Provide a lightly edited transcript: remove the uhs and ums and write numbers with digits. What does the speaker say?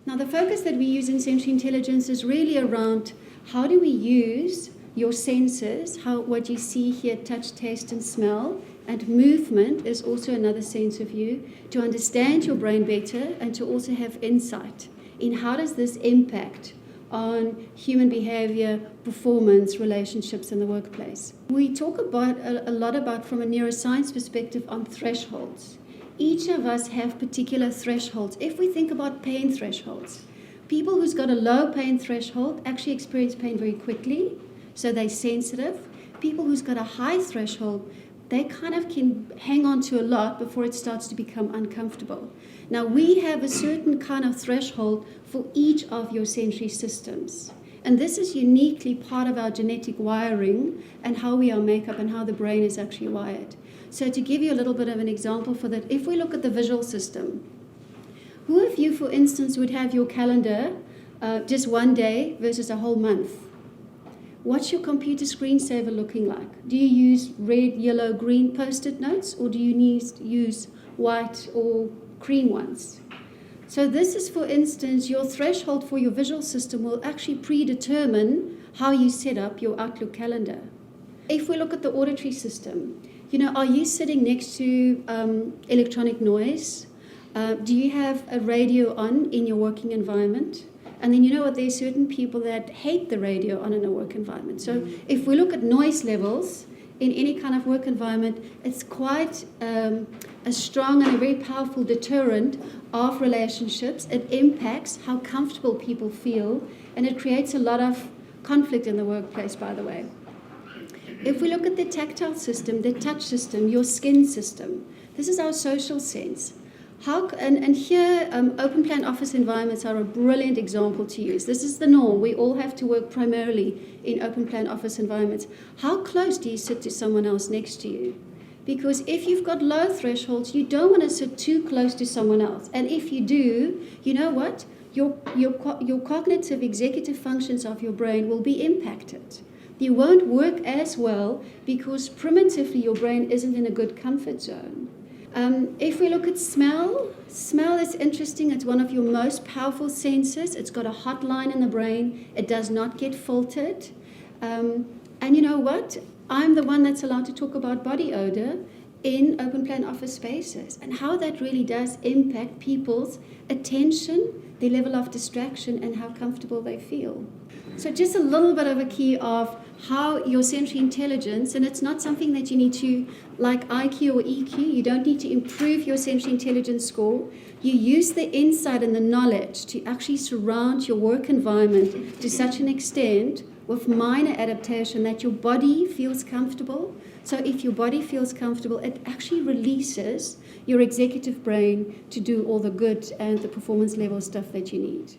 Now, the focus that we use in sensory intelligence is really around how do we use your senses, what you see, hear, touch, taste, and smell, and movement is also another sense of you, to understand your brain better and to also have insight in how does this impact on human behavior, performance, relationships in the workplace. We talk about a lot about, from a neuroscience perspective, on thresholds. Each of us have particular thresholds. If we think about pain thresholds, people who's got a low pain threshold actually experience pain very quickly, so they're sensitive. People who's got a high threshold, they kind of can hang on to a lot before it starts to become uncomfortable. Now, we have a certain kind of threshold for each of your sensory systems. And this is uniquely part of our genetic wiring and how we are made up and how the brain is actually wired. So to give you a little bit of an example for that, if we look at the visual system, who of you, for instance, would have your calendar just one day versus a whole month? What's your computer screensaver looking like? Do you use red, yellow, green Post-it notes, or do you use white or cream ones? So this is, for instance, your threshold for your visual system will actually predetermine how you set up your Outlook calendar. If we look at the auditory system, are you sitting next to electronic noise? Do you have a radio on in your working environment? And then there's certain people that hate the radio on in a work environment. So if we look at noise levels in any kind of work environment, it's quite a strong and a very powerful deterrent of relationships. It impacts how comfortable people feel, and it creates a lot of conflict in the workplace, by the way. If we look at the tactile system, the touch system, your skin system, this is our social sense. Here, open plan office environments are a brilliant example to use. This is the norm. We all have to work primarily in open plan office environments. How close do you sit to someone else next to you? Because if you've got low thresholds, you don't want to sit too close to someone else. And if you do, you know what? Your cognitive executive functions of your brain will be impacted. You won't work as well because primitively your brain isn't in a good comfort zone. If we look at smell is interesting. It's one of your most powerful senses. It's got a hotline in the brain. It does not get filtered. And you know what? I'm the one that's allowed to talk about body odor in open plan office spaces and how that really does impact people's attention, their level of distraction, and how comfortable they feel. So just a little bit of a key of how your sensory intelligence, and it's not something that you need to, like IQ or EQ, you don't need to improve your sensory intelligence score. You use the insight and the knowledge to actually surround your work environment to such an extent with minor adaptation that your body feels comfortable. So if your body feels comfortable, it actually releases your executive brain to do all the good and the performance level stuff that you need.